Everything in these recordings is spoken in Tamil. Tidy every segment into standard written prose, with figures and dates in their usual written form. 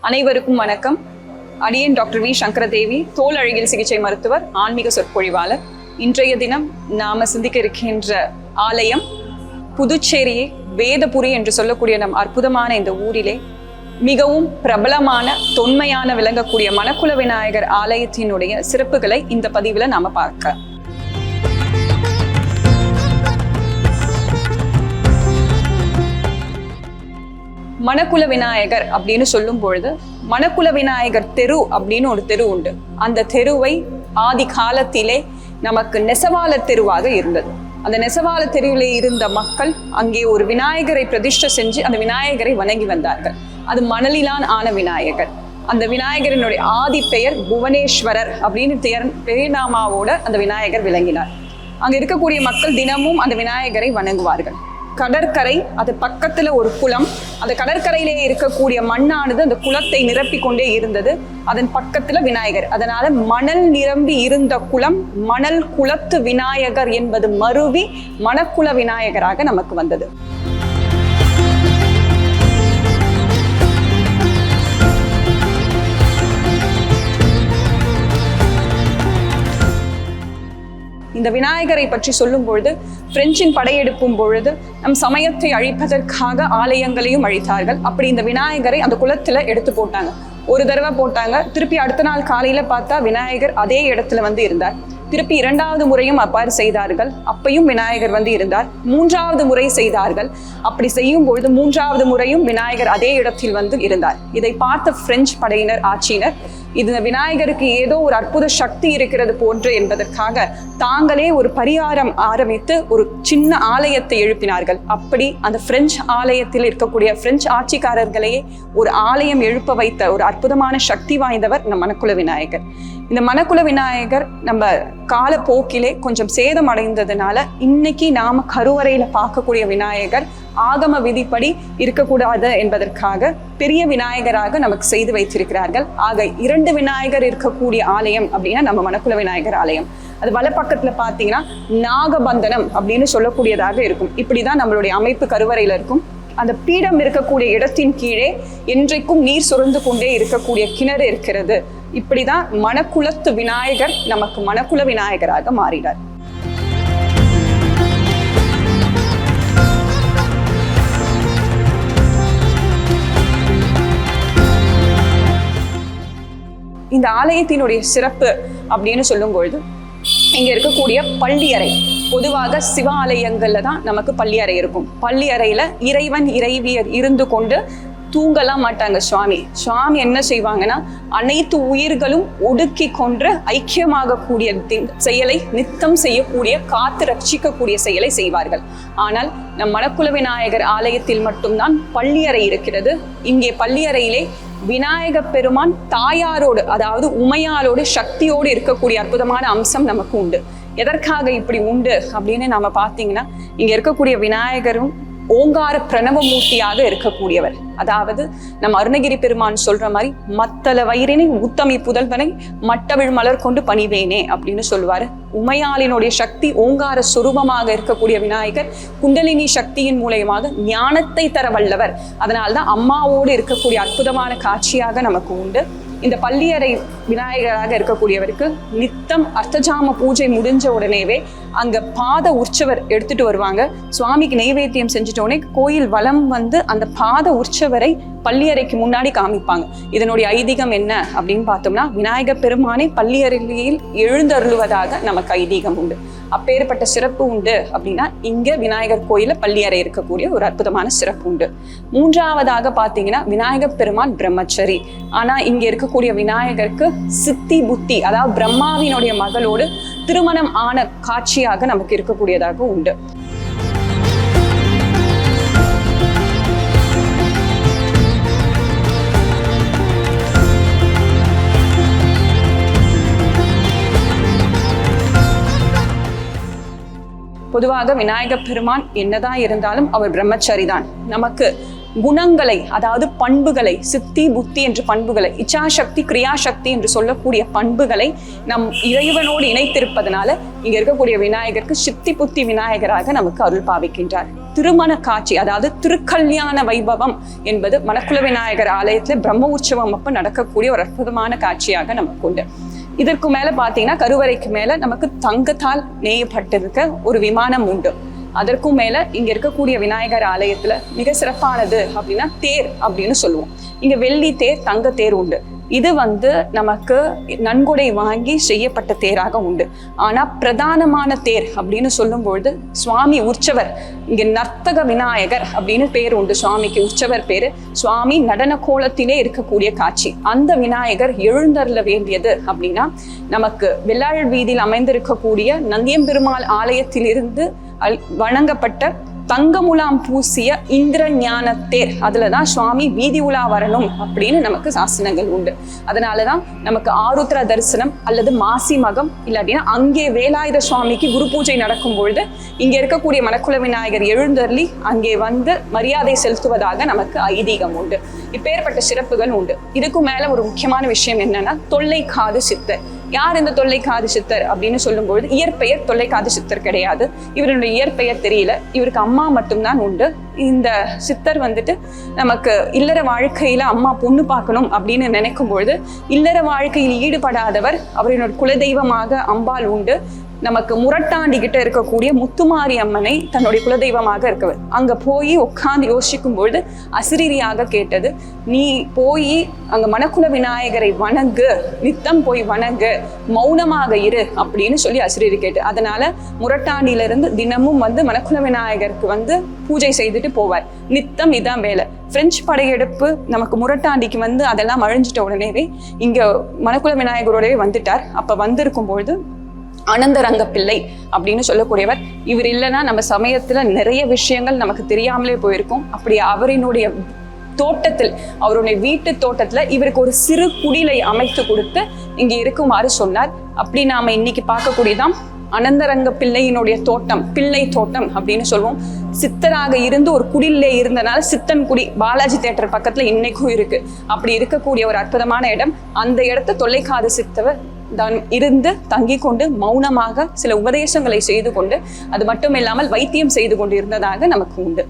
அனைவருக்கும் வணக்கம். அடியேன் டாக்டர் வி சங்கரதேவி, தோல் அழகியல் சிகிச்சை மருத்துவர், ஆன்மீக சொற்பொழிவாளர். இன்றைய தினம் நாம சிந்திக்க இருக்கின்ற ஆலயம் புதுச்சேரியை வேதபுரி என்று சொல்லக்கூடிய நம் அற்புதமான இந்த ஊரிலே மிகவும் பிரபலமான தொன்மையான விளங்கக்கூடிய மணக்குள விநாயகர் ஆலயத்தினுடைய சிறப்புகளை இந்த பதிவுல நாம பார்க்க. மணக்குள விநாயகர் அப்படின்னு சொல்லும் பொழுது மணக்குள விநாயகர் தெரு அப்படின்னு ஒரு தெரு உண்டு. அந்த தெருவை ஆதி காலத்திலே நமக்கு நெசவாள தெருவாக இருந்தது. அந்த நெசவாள தெருவிலே இருந்த மக்கள் அங்கே ஒரு விநாயகரை பிரதிஷ்டை செஞ்சு அந்த விநாயகரை வணங்கி வந்தார்கள். அது மணலிலான் ஆன விநாயகர். அந்த விநாயகரினுடைய ஆதி பெயர் புவனேஸ்வரர் அப்படின்னு பேர்நாமாவோட அந்த விநாயகர் விளங்கினார். அங்க இருக்கக்கூடிய மக்கள் தினமும் அந்த விநாயகரை வணங்குவார்கள். கடற்கரை, அது பக்கத்துல ஒரு குளம், அந்த கடற்கரையிலே இருக்கக்கூடிய மண்ணானது அந்த குளத்தை நிரப்பி கொண்டே இருந்தது. அதன் பக்கத்துல விநாயகர். அதனால மணல் நிரம்பி இருந்த குளம் மணல் குளத்து விநாயகர் என்பது மருவி மணக்குள விநாயகராக நமக்கு வந்தது. இந்த விநாயகரை பற்றி சொல்லும் பொழுது பிரெஞ்சின் படையெடுப்பும் பொழுது நம் சமயத்தை அழிப்பதற்காக ஆலயங்களையும் அழித்தார்கள். அப்படி இந்த விநாயகரை அந்த குளத்துல எடுத்து போட்டாங்க. ஒரு தடவை போட்டாங்க, திருப்பி அடுத்த நாள் காலையில பார்த்தா விநாயகர் அதே இடத்துல வந்து இருந்தார். திருப்பி 2வது முறையும் அவ்வாறு செய்தார்கள். அப்பையும் விநாயகர் வந்து இருந்தார். 3வது முறை செய்தார்கள். அப்படி செய்யும் பொழுது 3வது முறையும் விநாயகர் அதே இடத்தில் வந்து இருந்தார். இதை பார்த்த பிரெஞ்சு படையினர், ஆட்சியினர், இது விநாயகருக்கு ஏதோ ஒரு அற்புத சக்தி இருக்கிறது போன்று என்பதற்காக தாங்களே ஒரு பரிகாரம் ஆரம்பித்து ஒரு சின்ன ஆலயத்தை எழுப்பினார்கள். அப்படி அந்த பிரெஞ்சு ஆலயத்தில் இருக்கக்கூடிய பிரெஞ்சு ஆட்சிக்காரர்களையே ஒரு ஆலயம் எழுப்ப வைத்த ஒரு அற்புதமான சக்தி வாய்ந்தவர் இந்த மணக்குள விநாயகர். இந்த மணக்குள விநாயகர் நம்ம காலப்போக்கிலே கொஞ்சம் சேதம் அடைந்ததுனால இன்னைக்கு நாம கருவறையில பார்க்கக்கூடிய விநாயகர் ஆகம விதிப்படி இருக்கக்கூடாது என்பதற்காக பெரிய விநாயகராக நமக்கு செய்து வைத்திருக்கிறார்கள். ஆக 2 விநாயகர் இருக்கக்கூடிய ஆலயம் அப்படின்னா நம்ம மணக்குள விநாயகர் ஆலயம். அது வலப்பக்கத்துல பாத்தீங்கன்னா நாகபந்தனம் அப்படின்னு சொல்லக்கூடியதாக இருக்கும். இப்படிதான் நம்மளுடைய அமைப்பு கருவறையில இருக்கும். அந்த பீடம் இருக்கக்கூடிய இடத்தின் கீழே என்றைக்கும் நீர் சுரந்து கொண்டே இருக்கக்கூடிய கிணறு இருக்கிறது. இப்படிதான் மணக்குளத்து விநாயகர் நமக்கு மணக்குள விநாயகராக மாறினார். இந்த ஆலயத்தினுடைய சிறப்பு அப்படின்னு சொல்லும் பொழுது இங்க இருக்கக்கூடிய பள்ளியறை, பொதுவாக சிவ ஆலயங்கள்ல தான் நமக்கு பள்ளியறை இருக்கும். பள்ளியறையில இறைவன் இறைவியர் இருந்து கொண்டு தூங்கலாம் மாட்டாங்க. சுவாமி என்ன செய்வாங்கன்னா அனைத்து உயிர்களும் ஒடுக்கி கொன்று ஐக்கியமாக கூடிய செயலை நித்தம் செய்யக்கூடிய, காத்து ரட்சிக்கக்கூடிய செயலை செய்வார்கள். ஆனால் நம் மணக்குள விநாயகர் ஆலயத்தில் மட்டும்தான் பள்ளியறை இருக்கிறது. இங்கே பள்ளியறையிலே விநாயக பெருமான் தாயாரோடு, அதாவது உமையாரோடு, சக்தியோடு இருக்கக்கூடிய அற்புதமான அம்சம் நமக்கு உண்டு. எதற்காக இப்படி உண்டு அப்படின்னு நாம பார்த்தீங்கன்னா, இங்க இருக்கக்கூடிய விநாயகரும் ஓங்கார பிரணவ மூர்த்தியாக இருக்கக்கூடியவர். அதாவது நம்ம அருணகிரி பெருமான் சொல்ற மாதிரி மத்தள வயிறினை உத்தமி புதல்வனை மட்டவிழ் மலர் கொண்டு பணிவேனே அப்படின்னு சொல்லுவாரு. உமையாளினுடைய சக்தி ஓங்கார சுரூபமாக இருக்கக்கூடிய விநாயகர் குண்டலினி சக்தியின் மூலயமாக ஞானத்தை தர வல்லவர். அதனால்தான் அம்மாவோடு இருக்கக்கூடிய அற்புதமான காட்சியாக நமக்கு உண்டு. இந்த பள்ளியறை விநாயகராக இருக்கக்கூடியவருக்கு நித்தம் அர்த்தஜாம பூஜை முடிஞ்ச உடனேவே அங்க பாத உற்சவர் எடுத்துட்டு வருவாங்க. சுவாமிக்கு நெய்வேத்தியம் செஞ்சுட்டோடனே கோயில் வலம் வந்து அந்த பாத உற்சவரை பள்ளியறைக்கு முன்னாடி காமிப்பாங்க. இதனுடைய ஐதீகம் என்ன அப்படின்னு பார்த்தோம்னா, விநாயகர் பெருமானை பள்ளியறையில் எழுந்தருளுவதாக நமக்கு ஐதீகம் உண்டு. அப்பேற்பட்ட சிறப்பு உண்டு அப்படின்னா இங்க விநாயகர் கோயில பள்ளியறை இருக்கக்கூடிய ஒரு அற்புதமான சிறப்பு உண்டு. 3வதாக பாத்தீங்கன்னா விநாயகர் பெருமான் பிரம்மச்சரி. ஆனா இங்க இருக்கக்கூடிய விநாயகருக்கு சித்தி புத்தி, அதாவது பிரம்மாவினுடைய மகளோடு திருமணம் ஆன காட்சியாக நமக்கு இருக்கக்கூடியதாக உண்டு. பொதுவாக விநாயகர் பெருமான் என்னதான் இருந்தாலும் அவர் பிரம்மச்சாரி தான். நமக்கு குணங்களை, அதாவது பண்புகளை, சித்தி புத்தி என்ற பண்புகளை, இச்சாசக்தி கிரியாசக்தி என்று சொல்லக்கூடிய பண்புகளை நம் இறைவனோடு இணைத்திருப்பதனால இங்க இருக்கக்கூடிய விநாயகருக்கு சித்தி புத்தி விநாயகராக நமக்கு அருள் பாவிக்கின்றார். திருமண காட்சி, அதாவது திருக்கல்யாண வைபவம் என்பது மணக்குள விநாயகர் ஆலயத்துல பிரம்ம உற்சவம் அப்ப நடக்கக்கூடிய ஒரு அற்புதமான காட்சியாக நமக்கு உண்டு. இதற்கு மேல பாத்தீங்கன்னா கருவறைக்கு மேல நமக்கு தங்கத்தால் நெய்யப்பட்டிருக்க ஒரு விமானம் உண்டு. அதற்கும் மேல இங்க இருக்கக்கூடிய விநாயகர் ஆலயத்துல மிக சிறப்பானது அப்படின்னா தேர் அப்படின்னு சொல்லுவோம். இங்க வெள்ளி தேர், தங்க தேர் உண்டு. இது நமக்கு நன்கொடை வாங்கி செய்யப்பட்ட தேராக உண்டு. ஆனா பிரதானமான தேர் அப்படின்னு சொல்லும்பொழுது சுவாமி உற்சவர், இங்க நர்த்தக விநாயகர் அப்படின்னு பேர் உண்டு. சுவாமிக்கு உற்சவர் பேரு. சுவாமி நடன கோலத்திலே இருக்கக்கூடிய காட்சி. அந்த விநாயகர் எழுந்தருள வேண்டியது அப்படின்னா நமக்கு வெள்ளாழ் வீதியில் அமைந்திருக்கக்கூடிய நந்தியம்பெருமாள் ஆலயத்திலிருந்து வணங்கப்பட்ட தங்கமுலாம் பூசிய இந்திர ஞான தேர், அதுலதான் சுவாமி வீதி உலா வரணும் அப்படின்னு நமக்கு சாசனங்கள் உண்டு. அதனாலதான் நமக்கு ஆருத்ரா தரிசனம் அல்லது மாசி மகம் இல்லாட்டினா அங்கே வேலாயுத சுவாமிக்கு குரு பூஜை நடக்கும் பொழுது இங்க இருக்கக்கூடிய மணக்குள விநாயகர் எழுந்தருளி அங்கே மரியாதை செலுத்துவதாக நமக்கு ஐதீகம் உண்டு. இப்பேற்பட்ட சிறப்புகள் உண்டு. இதுக்கும் மேல ஒரு முக்கியமான விஷயம் என்னன்னா தொல்லைக்காது சித்தர். யார் இந்த தொல்லைக்காது சித்தர் அப்படின்னு சொல்லும்பொழுது இயற்பெயர் தொல்லைக்காது சித்தர் கிடையாது. இவருடைய இயற்பெயர் தெரியல. இவருக்கு அம்மா மட்டும்தான் உண்டு. இந்த சித்தர் நமக்கு இல்லற வாழ்க்கையில அம்மா பொண்ணு பார்க்கணும் அப்படின்னு நினைக்கும் பொழுது இல்லற வாழ்க்கையில் ஈடுபடாதவர், அவருடைய குலதெய்வமாக அம்பாள் உண்டு. நமக்கு முரட்டாண்டி கிட்ட இருக்கக்கூடிய முத்துமாரி அம்மனை தன்னுடைய குலதெய்வமாக இருக்கவர். அங்க போய் உட்கார்ந்து யோசிக்கும் பொழுது அசிரீரியாக கேட்டது, நீ போய் அங்க மணக்குள விநாயகரை வணங்கு, நித்தம் போய் வணங்கு, மௌனமாக இரு அப்படின்னு சொல்லி அசிரீரி கேட்டு, அதனால முரட்டாண்டியில இருந்து தினமும் மணக்குள விநாயகருக்கு பூஜை செய்துட்டு போவார். நித்தம் இதான் வேலை. பிரெஞ்சு படையெடுப்பு நமக்கு முரட்டாண்டிக்கு அதெல்லாம் அழிஞ்சிட்ட உடனேவே இங்க மணக்குள விநாயகரோடவே வந்துட்டார். அப்ப வந்திருக்கும் பொழுது அனந்தரங்க பிள்ளை அப்படின்னு சொல்லக்கூடியவர். இவர் இல்லைன்னா நம்ம சமயத்துல நிறைய விஷயங்கள் நமக்கு தெரியாமலே போயிருக்கும். அப்படி அவரினுடைய தோட்டத்தில், அவருடைய வீட்டு தோட்டத்துல இவருக்கு ஒரு சிறு குடிலை அமைத்து கொடுத்து இங்க இருக்குமாறு சொன்னார். அப்படி நாம இன்னைக்கு பார்க்கக்கூடியதான் அனந்தரங்க பிள்ளையினுடைய தோட்டம், பிள்ளை தோட்டம் அப்படின்னு சொல்லுவோம். சித்தராக இருந்து ஒரு குடிலே இருந்தனால சித்தன் குடி பாலாஜி தியேட்டர் பக்கத்துல இன்னைக்கும் இருக்கு. அப்படி இருக்கக்கூடிய ஒரு அற்புதமான இடம். அந்த இடத்த தொல்லைக்காது சித்தவர் தான் இருந்து தங்கி கொண்டு மௌனமாக சில உபதேசங்களை செய்து கொண்டு, அது மட்டும் இல்லாமல் வைத்தியம் செய்து கொண்டு இருந்ததாக நமக்கு உண்டு.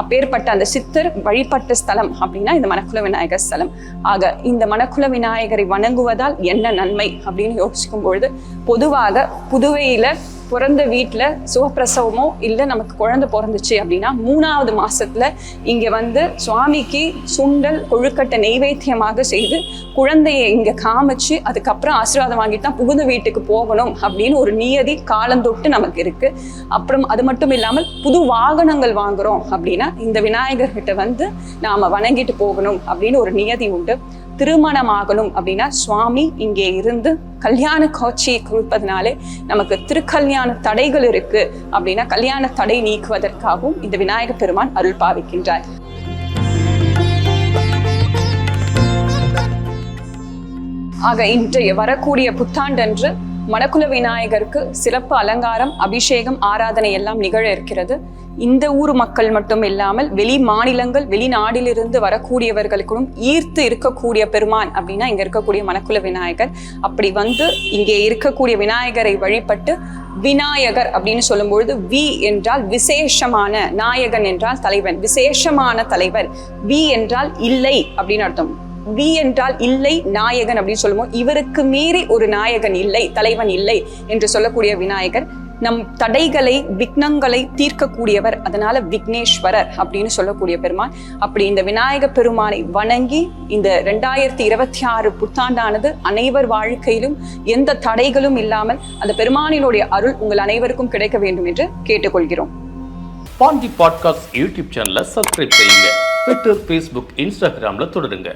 அப்பேற்பட்ட அந்த சித்தர் வழிபட்ட ஸ்தலம் அப்படின்னா இந்த மணக்குள விநாயகர் ஸ்தலம். ஆக இந்த மணக்குள விநாயகரை வணங்குவதால் என்ன நன்மை அப்படின்னு யோசிக்கும் பொழுது, பொதுவாக புதுவையில பிறந்த வீட்டுல சுகப்பிரசவமோ இல்லை நமக்கு குழந்தை பிறந்துச்சு அப்படின்னா 3வது மாசத்துல இங்க சுவாமிக்கு சுண்டல் கொழுக்கட்டை நெய்வேத்தியமாக செய்து குழந்தையை இங்க காமிச்சு அதுக்கப்புறம் ஆசீர்வாதம் வாங்கிட்டு தான் புகுந்த வீட்டுக்கு போகணும் அப்படின்னு ஒரு நியதி காலந்தொட்டு நமக்கு இருக்கு. அப்புறம் அது மட்டும் இல்லாமல் புது வாகனங்கள் வாங்குறோம் அப்படின்னா இந்த விநாயகர்கிட்ட நாம வணங்கிட்டு போகணும் அப்படின்னு ஒரு நியதி உண்டு. திருமணமாகணும் அப்படின்னா சுவாமி இங்கே இருந்து கல்யாண காட்சியை கொடுப்பதனாலே நமக்கு திருக்கல்யாண தடைகள் இருக்கு அப்படின்னா கல்யாண தடை நீக்குவதற்காகவும் இந்த விநாயகர் பெருமான் அருள் பாவிக்கின்றார். ஆக இன்றைய வரக்கூடிய புத்தாண்டன்று மணக்குள விநாயகருக்கு சிறப்பு அலங்காரம், அபிஷேகம், ஆராதனை எல்லாம் நிகழ இருக்கிறது. இந்த ஊர் மக்கள் மட்டும் இல்லாமல் வெளி மாநிலங்கள், வெளிநாட்டிலிருந்து வரக்கூடியவர்களுக்கும் ஈர்த்து இருக்கக்கூடிய பெருமான் அப்படின்னா இங்க இருக்கக்கூடிய மணக்குள விநாயகர். அப்படி இங்கே இருக்கக்கூடிய விநாயகரை வழிபட்டு விநாயகர் அப்படின்னு சொல்லும்பொழுது வி என்றால் விசேஷமான, நாயகன் என்றால் தலைவன், விசேஷமான தலைவர். வி என்றால் இல்லை அப்படின்னு அர்த்தம். வி என்றால் இல்லை, நாயகன் அப்படின்னு சொல்லுவோம். இவருக்கு மீறி ஒரு நாயகன் இல்லை, தலைவன் இல்லை என்று சொல்லக்கூடிய விநாயகர் நம் தடைகளை, விக்னங்களை தீர்க்கக்கூடியவர். அதனால விக்னேஸ்வரர் அப்படின்னு சொல்லக்கூடிய பெருமான். அப்படி இந்த விநாயக பெருமானை வணங்கி இந்த 2026 புத்தாண்டானது அனைவர் வாழ்க்கையிலும் எந்த தடைகளும் இல்லாமல் அந்த பெருமானினுடைய அருள் உங்கள் அனைவருக்கும் கிடைக்க வேண்டும் என்று கேட்டுக்கொள்கிறோம். பாண்டி பாட்காஸ்ட் யூடியூப் சேனலை சப்ஸ்கிரைப் செய்யுங்க. ட்விட்டர், ஃபேஸ்புக், இன்ஸ்டாகிராம்ல தொடருங்க.